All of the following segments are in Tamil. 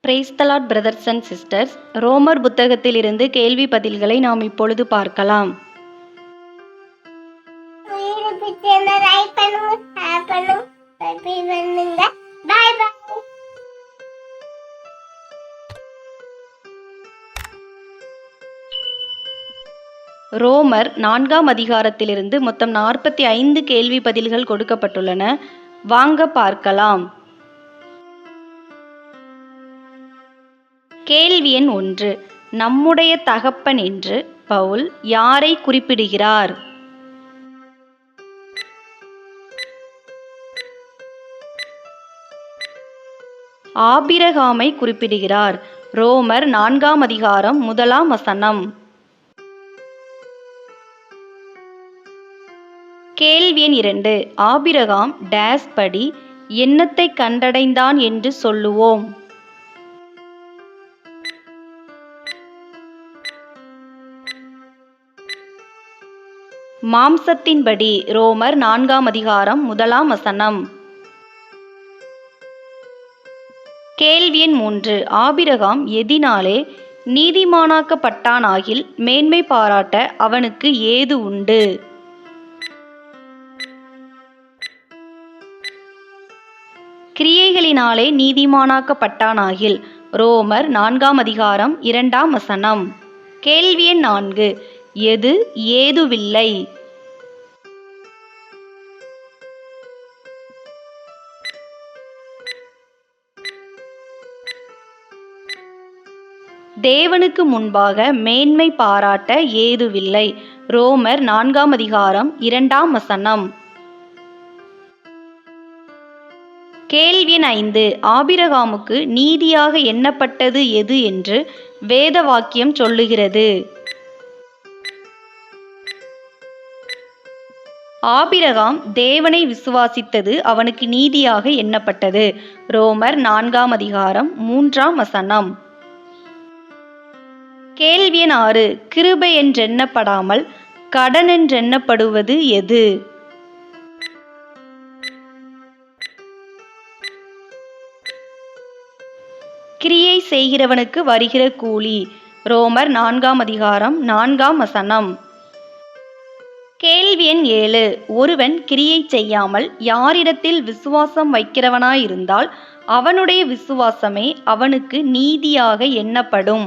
Praise the Lord brothers and sisters. ரோமர் புத்தகத்தில் இருந்து கேள்வி பதில்களை நாம் இப்பொழுது பார்க்கலாம். ரோமர் 4ஆம் அதிகாரத்திலிருந்து மொத்தம் 45 கேள்வி பதில்கள் கொடுக்கப்பட்டுள்ளன. வாங்க பார்க்கலாம். கேள்வி எண் 1. நம்முடைய தகப்பன் என்று பவுல் யாரை குறிப்பிடுகிறார்? ஆபிரகாமை குறிப்பிடுகிறார். ரோமர் 4ஆம் அதிகாரம் 1ஆம் வசனம். கேள்வி எண் 2. ஆபிரகாம் டேஸ் படி என்னத்தை கண்டடைந்தான் என்று சொல்லுவோம்? மாம்சத்தின்படி. ரோமர் 4ஆம் அதிகாரம் 1ஆம் வசனம். கேள்வி எண் 3. ஆபிரகாம் எதினாலே நீதிமானாக்கப்பட்டானாகில் மேன்மை பாராட்ட அவனுக்கு ஏது உண்டு? கிரியைகளினாலே நீதிமானாக்கப்பட்டானாகில். ரோமர் 4ஆம் அதிகாரம் 2ஆம் வசனம். கேள்வி எண் 4. எது ஏதுவில்லை? தேவனுக்கு முன்பாக மேன்மை பாராட்ட ஏதுவில்லை. ரோமர் 4ஆம் அதிகாரம் 2ஆம் வசனம். கேள்வி எண் 5. ஆபிரகாமுக்கு நீதியாக எண்ணப்பட்டது எது என்று வேத வாக்கியம் சொல்லுகிறது? ஆபிரகாம் தேவனை விசுவாசித்தது அவனுக்கு நீதியாக எண்ணப்பட்டது. ரோமர் 4ஆம் அதிகாரம் 3ஆம் வசனம். கேள்வி எண் 6. கிருபை என்றெண்ணப்படாமல் கடன் என்றெண்ணப்படுவது எது? கிரியை செய்கிறவனுக்கு வருகிற கூலி. ரோமர் 4ஆம் அதிகாரம் 4ஆம் வசனம். கேள்வி எண் 7. ஒருவன் கிரியை செய்யாமல் யாரிடத்தில் விசுவாசம் வைக்கிறவனாயிருந்தால் அவனுடைய விசுவாசமே அவனுக்கு நீதியாக எண்ணப்படும்.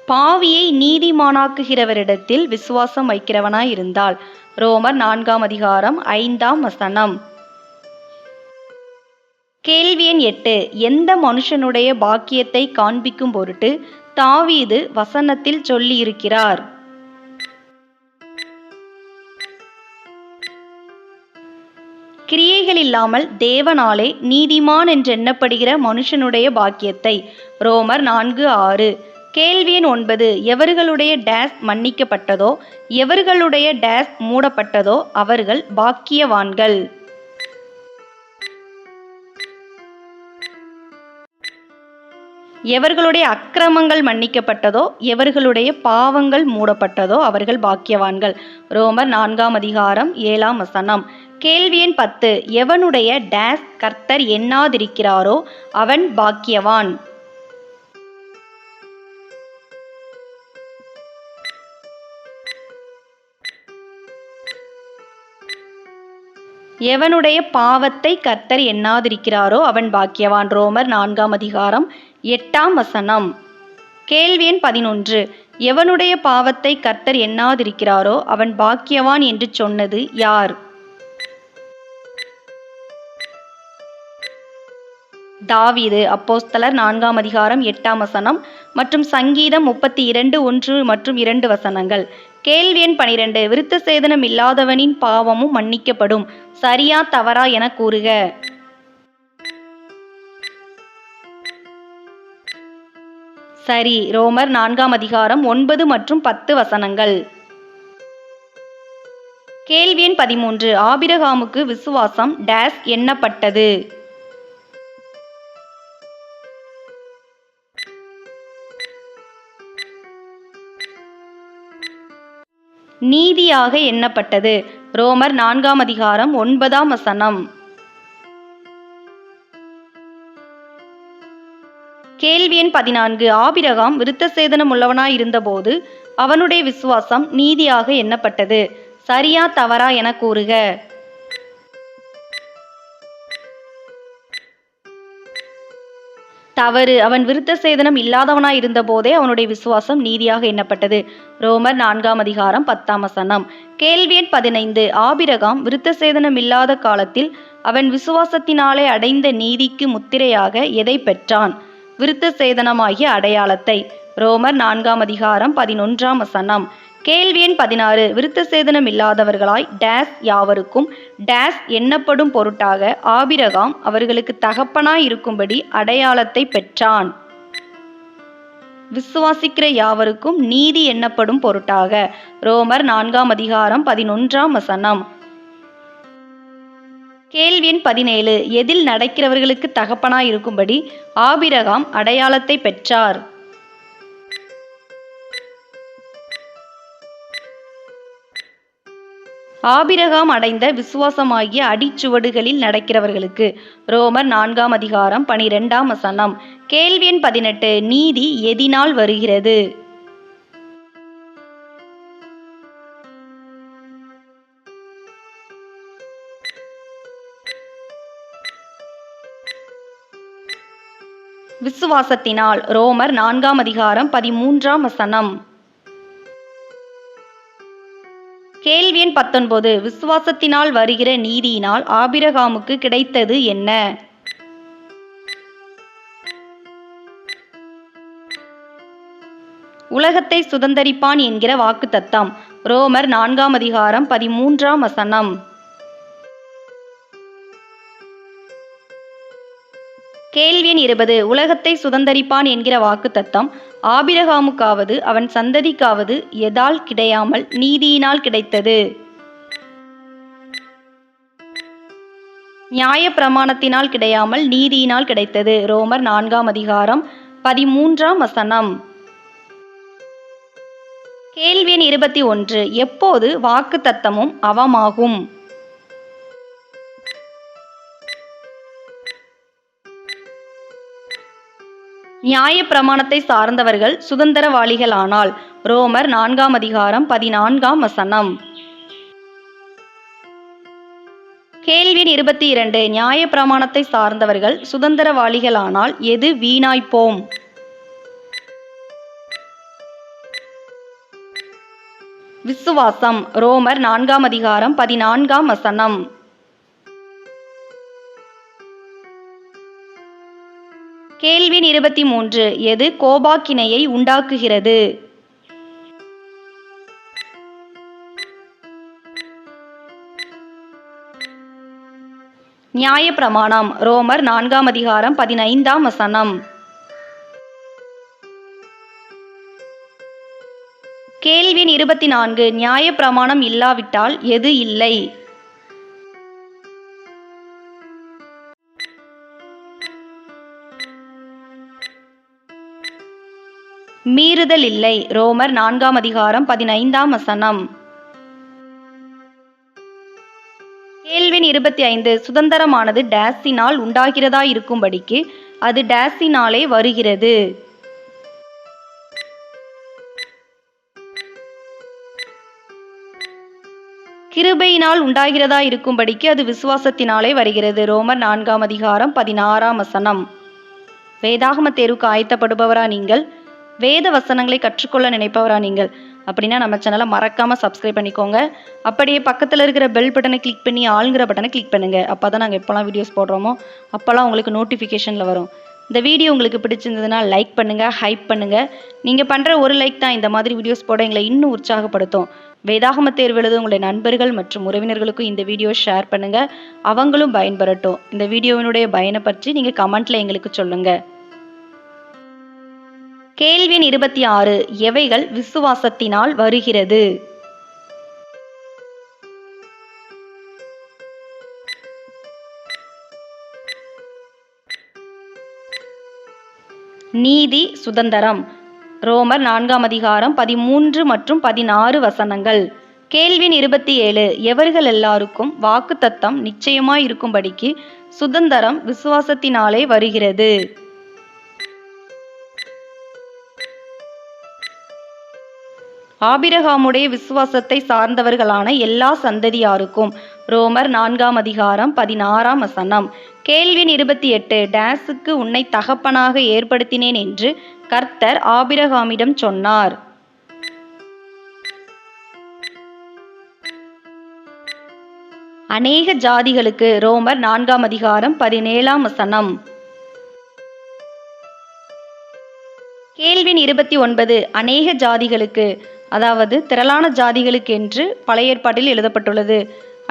பாவியை நீதிமானாக்குகிறவரிடத்தில் விசுவாசம் வைக்கிறவனாயிருந்தால். ரோமர் 4ஆம் அதிகாரம் 5ஆம் வசனம். கேள்வி எண் 8. எந்த மனுஷனுடைய பாக்கியத்தை காண்பிக்கும் பொருட்டு தாவீது வசனத்தில் சொல்லியிருக்கிறார்? கிரியைகள் இல்லாமல் தேவனாலே நீதிமான் என்றெண்ணப்படுகிற மனுஷனுடைய பாக்கியத்தை. ரோமர் 4:6. கேள்வி எண் 9. எவர்களுடைய டேஸ் மன்னிக்கப்பட்டதோ எவர்களுடைய டேஸ் மூடப்பட்டதோ அவர்கள் பாக்கியவான்கள். எவர்களுடைய அக்கிரமங்கள் மன்னிக்கப்பட்டதோ எவர்களுடைய பாவங்கள் மூடப்பட்டதோ அவர்கள் பாக்கியவான்கள். ரோமர் 4ஆம் அதிகாரம் 7ஆம் வசனம். கேள்வி எண் 10. எவனுடைய டேஸ் கர்த்தர் எண்ணாதிருக்கிறாரோ அவன் பாக்கியவான். எவனுடைய பாவத்தை கர்த்தர் எண்ணாதிருக்கிறாரோ அவன் பாக்கியவான். ரோமர் 4ஆம் அதிகாரம் 8ஆம் வசனம். கேள்வி எண் 11. எவனுடைய பாவத்தை கர்த்தர் எண்ணாதிருக்கிறாரோ அவன் பாக்கியவான் என்று சொன்னது யார்? தாவீது. அப்போஸ்தலர் 4ஆம் அதிகாரம் 8ஆம் வசனம் மற்றும் சங்கீதம் 32 1 மற்றும் 2 வசனங்கள். கேள்வி எண் 12. விருத்த சேதனம் இல்லாதவனின் பாவமும் மன்னிக்கப்படும். சரியா தவறா என கூறுக. சரி. ரோமர் 4ஆம் அதிகாரம் 9 மற்றும் 10 வசனங்கள். கேள்வி எண் 13. ஆபிரகாமுக்கு விசுவாசம் டேஸ் எண்ணப்பட்டது? நீதியாக எண்ணப்பட்டது. ரோமர் 4ஆம் அதிகாரம் 9ஆம் வசனம். கேள்வி எண் 14. ஆபிரகாம் விருத்தசேதனம் உள்ளவனாய் இருந்தபோது அவனுடைய விசுவாசம் நீதியாக எண்ணப்பட்டது. சரியா தவறா என கூறுக. தவறு. அவன் விருத்தசேதனம் இல்லாதவனாய் இருந்தபோதே அவனுடைய விசுவாசம் நீதியாக எண்ணப்பட்டது. ரோமர் 4ஆம் அதிகாரம் 10ஆம் வசனம். கேள்வி எண் 15. ஆபிரகாம் விருத்தசேதனம் இல்லாத காலத்தில் அவன் விசுவாசத்தினாலே அடைந்த நீதிக்கு முத்திரையாக எதை பெற்றான்? விருத்தசேதனமாகிய அடையாளத்தை. ரோமர் 4ஆம் அதிகாரம் 11ஆம் வசனம். கேள்வி எண் 16. விருத்தசேதனம் இல்லாதவர்களாய் டேஸ் யாவருக்கும் டேஸ் எண்ணப்படும் பொருட்டாக ஆபிரகாம் அவர்களுக்கு தகப்பனாய் இருக்கும்படி அடையாளத்தை பெற்றான். விசுவாசிக்கிற யாவருக்கும் நீதி எண்ணப்படும் பொருட்டாக. ரோமர் 4ஆம் அதிகாரம் 11ஆம் வசனம். கேள்வி எண் 17. எதில் நடக்கிறவர்களுக்கு தகப்பனாய் இருக்கும்படி ஆபிரகாம் அடையாளத்தை பெற்றார்? ஆபிரகாம் அடைந்த விசுவாசமாகிய அடிச்சுவடுகளில் நடக்கிறவர்களுக்கு. ரோமர் 4ஆம் அதிகாரம் 12ஆம் வசனம். கேள்வி எண் 18. நீதி எதினால் வருகிறது? விசுவாசத்தினால். ரோமர் 4ஆம் அதிகாரம் 13ஆம் வசனம். கேள்வி எண் 19. விசுவாசத்தினால் வருகிற நீதியினால் ஆபிரகாமுக்கு கிடைத்தது என்ன? உலகத்தை சுதந்தரிப்பான் என்கிற வாக்குத்தத்தம். ரோமர் 4ஆம் அதிகாரம் 13ஆம் வசனம். கேள்வி எண் 20. உலகத்தை சுதந்தரிப்பான் என்கிற வாக்குத்தத்தம் ஆபிரகாமுக்காவது அவன் சந்ததிக்காவது எதால் கிடையாமல் நீதியினால் கிடைத்தது? நியாய பிரமாணத்தினால் கிடையாமல் நீதியினால் கிடைத்தது. ரோமர் 4ஆம் அதிகாரம் 13ஆம் வசனம். கேள்வி எண் 21. எப்போது வாக்குத்தத்தமும் அவமாகும்? நியாய பிரமாணத்தை சார்ந்தவர்கள் சுதந்திரவாளிகளானால். ரோமர் 4ஆம் அதிகாரம் 14ஆம் வசனம். கேள்வி எண் 22. நியாய பிரமாணத்தை சார்ந்தவர்கள் சுதந்திரவாளிகளானால் எது வீணாய்ப்போம்? விசுவாசம். ரோமர் 4ஆம் அதிகாரம் 14ஆம் வசனம். கேள்வி 23. எது கோபாக்கினையை உண்டாக்குகிறது? நியாய பிரமாணம். ரோமர் 4ஆம் அதிகாரம் 15ஆம் வசனம். கேள்வி 24. நியாய பிரமாணம் இல்லாவிட்டால் எது இல்லை? மீறுதல் இல்லை. ரோமர் 4ஆம் அதிகாரம் 15ஆம் வசனம். கேள்வி 25. சுதந்திரமானது டேஸினால் உண்டாகிறதா இருக்கும்படிக்கு அது டேஸினாலே வருகிறது? கிருபையினால் உண்டாகிறதா இருக்கும்படிக்கு அது விசுவாசத்தினாலே வருகிறது. ரோமர் 4ஆம் அதிகாரம் 16ஆம் வசனம். வேதாகம தேர்வுக்கு ஆயத்தப்படுபவரா நீங்கள்? வேத வசனங்களை கற்றுக்கொள்ள நினைப்பவரா நீங்கள்? அப்படின்னா நம்ம சேனலை மறக்காமல் சப்ஸ்கிரைப் பண்ணிக்கோங்க. அப்படியே பக்கத்தில் இருக்கிற பெல் பட்டனை கிளிக் பண்ணி ஆளுங்கிற பட்டனை கிளிக் பண்ணுங்கள். அப்போ தான் நாங்கள் எப்போல்லாம் வீடியோஸ் போடுறோமோ அப்போல்லாம் உங்களுக்கு நோட்டிஃபிகேஷனில் வரும். இந்த வீடியோ உங்களுக்கு பிடிச்சிருந்ததுன்னா லைக் பண்ணுங்கள், ஹைப் பண்ணுங்கள். நீங்கள் பண்ணுற ஒரு லைக் தான் இந்த மாதிரி வீடியோஸ் போட எங்களை இன்னும் உற்சாகப்படுத்தும். வேதாகம தேர்வு எழுத உங்களுடைய நண்பர்கள் மற்றும் உறவினர்களுக்கும் இந்த வீடியோ ஷேர் பண்ணுங்கள். அவங்களும் பயன்பெறட்டும். இந்த வீடியோவினுடைய பயனை பற்றி நீங்கள் கமெண்ட்டில் எங்களுக்கு சொல்லுங்கள். கேள்வி 26. எவைகள் விசுவாசத்தினால் வருகிறது? நீதி, சுதந்திரம். ரோமர் 4ஆம் அதிகாரம் 13 மற்றும் 16 வசனங்கள். கேள்வி 27 எவர்கள் எல்லாருக்கும் வாக்குத்தத்தம் நிச்சயமாயிருக்கும்படிக்கு சுதந்தரம் விசுவாசத்தினாலே வருகிறது. ஆபிரகாமுடைய விசுவாசத்தை சார்ந்தவர்களான எல்லா சந்ததியாருக்கும். ரோமர் 4:16. கேள்வி 28 டேஸுக்கு உன்னை தகப்பனாக ஏற்படுத்தினேன் என்று கர்த்தர் ஆபிரகாமிடம் சொன்னார். அநேக ஜாதிகளுக்கு. ரோமர் 4:17. கேள்வி 29 அநேக ஜாதிகளுக்கு, அதாவது திரளான ஜாதிகளுக்கு என்று பழைய ஏற்பாட்டில் எழுதப்பட்டுள்ளது.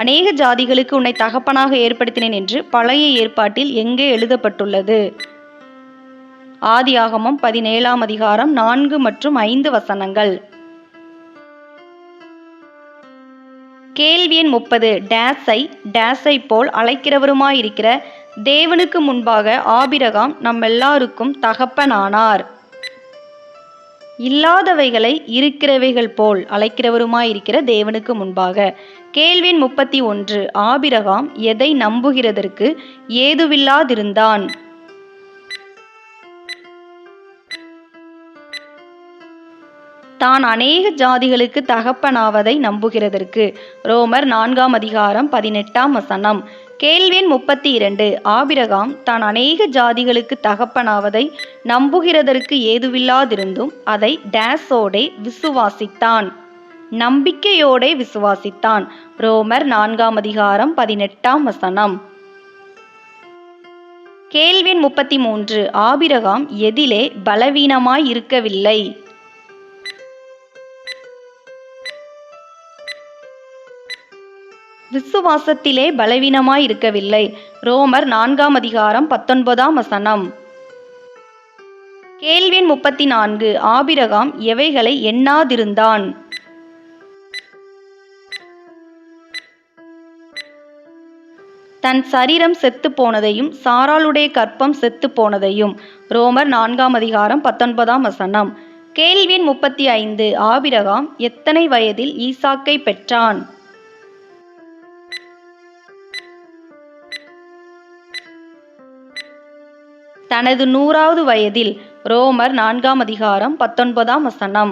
அநேக ஜாதிகளுக்கு உன்னை தகப்பனாக ஏற்படுத்தினேன் என்று பழைய ஏற்பாட்டில் எங்கே எழுதப்பட்டுள்ளது? ஆதியாகமம் 17 4 மற்றும் 5 கேள்வி எண் 30 டேஸை போல் அழைக்கிறவருமாயிருக்கிற தேவனுக்கு முன்பாக ஆபிரகாம் நம்மெல்லாருக்கும் தகப்பனானார். இல்லாதவைகளை இருக்கிறவைகள் போல் அழைக்கிறவருமாயிருக்கிற தேவனுக்கு முன்பாக. கேள்வி எண் 31 ஆபிரகாம் எதை நம்புகிறதற்கு ஏதுவில்லாதிருந்தான்? தான் அநேக ஜாதிகளுக்கு தகப்பனாவதை நம்புகிறதற்கு. ரோமர் 4:18. கேள்வி எண் 32 ஆபிரகாம் தான் அநேக ஜாதிகளுக்கு தகப்பனாவதை நம்புகிறதற்கு ஏதுவில்லாதிருந்தும் அதை டேஸோடே விசுவாசித்தான், நம்பிக்கையோடே விசுவாசித்தான். ரோமர் 4:18. கேள்வி எண் 33 ஆபிரகாம் எதிலே பலவீனமாய் இருக்கவில்லை? விசுவாசத்திலே பலவீனமாய் இருக்கவில்லை. ரோமர் 4:19. கேள்வி எண் 34 ஆபிரகாம் எவைகளை எண்ணாதிருந்தான்? தன் சரீரம் செத்து போனதையும் சாராளுடைய கற்பம் செத்து போனதையும். ரோமர் 4:19. கேள்வி எண் 35 ஆபிரகாம் எத்தனை வயதில் ஈசாக்கை பெற்றான்? தனது 100வது வயதில். ரோமர் 4:19.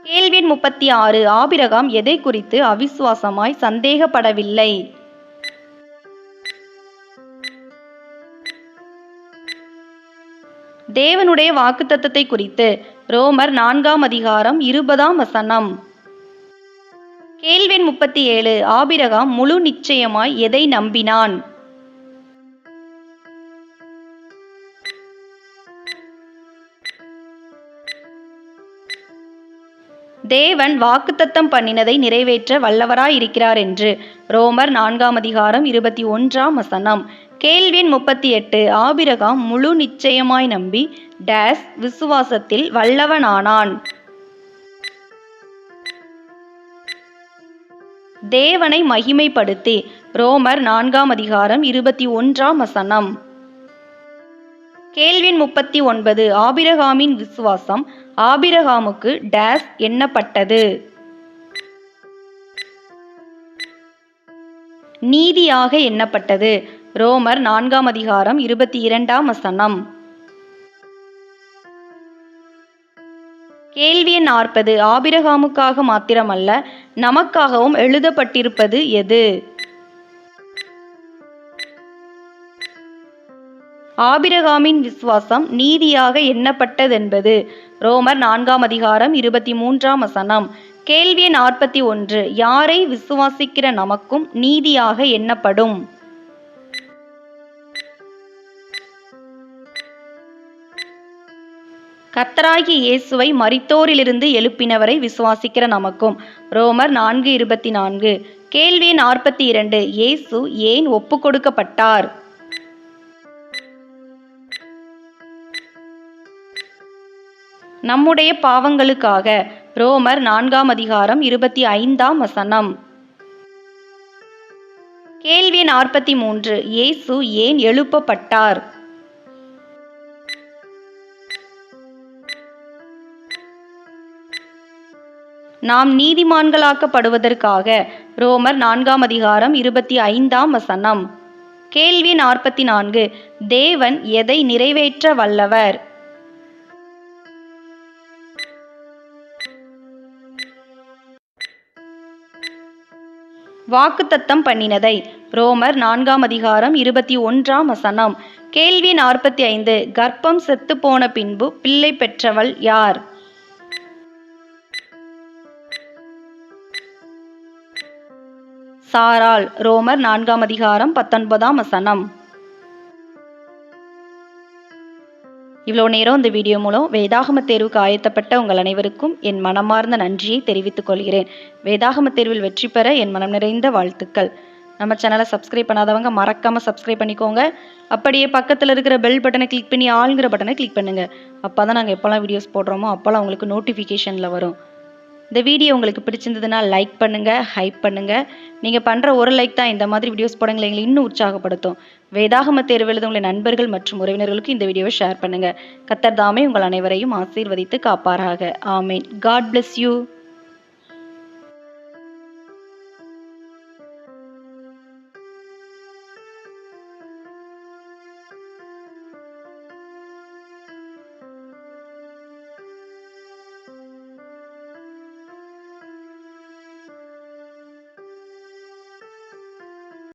கேள்வி எண் 36 ஆபிரகாம் எதை குறித்து அவிசுவாசமாய் சந்தேகப்படவில்லை? தேவனுடைய வாக்குத்தத்தத்தை குறித்து. ரோமர் 4:20. கேள்வி எண் 37 ஆபிரகாம் முழு நிச்சயமாய் எதை நம்பினான்? தேவன் வாக்குத்தத்தம் பண்ணினதை நிறைவேற்ற வல்லவராயிருக்கிறார் என்று. ரோமர் 4:21. கேள்வி எண் 38 ஆபிரகாம் முழு நிச்சயமாய் நம்பி டேஸ் விசுவாசத்தில் வல்லவனானான். தேவனை மகிமைப்படுத்தி. ரோமர் 4:21. கேள்வி எண் 39 ஆபிரகாமின் விசுவாசம் ஆபிரகாமுக்கு டேஸ் எண்ணப்பட்டது? நீதியாக எண்ணப்பட்டது. ரோமர் 4:22. கேள்வி எண் 40 ஆபிரகாமுக்காக மாத்திரமல்ல நமக்காகவும் எழுதப்பட்டிருப்பது எது? ஆபிரகாமின் விசுவாசம் நீதியாக எண்ணப்பட்டதென்பது. ரோமர் 4:23. கேள்வி எண் 41 யாரை விசுவாசிக்கிற நமக்கும் நீதியாக எண்ணப்படும்? கர்த்தராகிய இயேசுவை மரித்தோரிலிருந்து எழுப்பினவரை விசுவாசிக்கிற நமக்கும். ரோமர் 4:24. கேள்வி 42 இயேசு ஏன் ஒப்புக்கொடுக்கப்பட்டார்? நம்முடைய பாவங்களுக்காக. ரோமர் 4:25. கேள்வி 43 இயேசு ஏன் எழுப்பப்பட்டார்? நாம் நீதிமான்களாக்கப்படுவதற்காக. ரோமர் 4ஆம் அதிகாரம் 25ஆம் வசனம். கேள்வி 44. தேவன் எதை நிறைவேற்ற வல்லவர்? வாக்குத்தத்தம் பண்ணினதை. ரோமர் 4ஆம் அதிகாரம் 21ஆம் வசனம். கேள்வி 45. கர்ப்பம் செத்துப்போன பின்பு பிள்ளை பெற்றவள் யார்? சாராள். ரோமர் 4ஆம் அதிகாரம் 19ஆம் வசனம். இவ்வளோ நேரம் இந்த வீடியோ மூலம் வேதாகம தேர்வுக்கு ஆயத்தப்பட்ட உங்கள் அனைவருக்கும் என் மனமார்ந்த நன்றியை தெரிவித்துக் கொள்கிறேன். வேதாகம தேர்வில் வெற்றி பெற என் மனம் நிறைந்த வாழ்த்துக்கள். நம்ம சேனலை சப்ஸ்கிரைப் பண்ணாதவங்க மறக்காமல் சப்ஸ்கிரைப் பண்ணிக்கோங்க. அப்படியே பக்கத்தில் இருக்கிற பெல் பட்டனை கிளிக் பண்ணி ஆளுங்கிற பட்டனை கிளிக் பண்ணுங்கள். அப்போ தான் நாங்கள் எப்போல்லாம் வீடியோஸ் போடுறோமோ அப்போல்லாம் உங்களுக்கு நோட்டிஃபிகேஷனில் வரும். இந்த வீடியோ உங்களுக்கு பிடிச்சிருந்ததுன்னா லைக் பண்ணுங்கள், ஹைப் பண்ணுங்கள். நீங்கள் பண்ணுற ஒரு லைக் தான் இந்த மாதிரி வீடியோஸ் போடுங்களை எங்களை இன்னும் உற்சாகப்படுத்தும். வேதாகம தேர்வு எழுத உங்களை நண்பர்கள் மற்றும் உறவினர்களுக்கு இந்த வீடியோவை ஷேர் பண்ணுங்கள். கர்த்தர் தாமே உங்கள் அனைவரையும் ஆசீர்வதித்து காப்பாராக. ஆமேன். God bless you.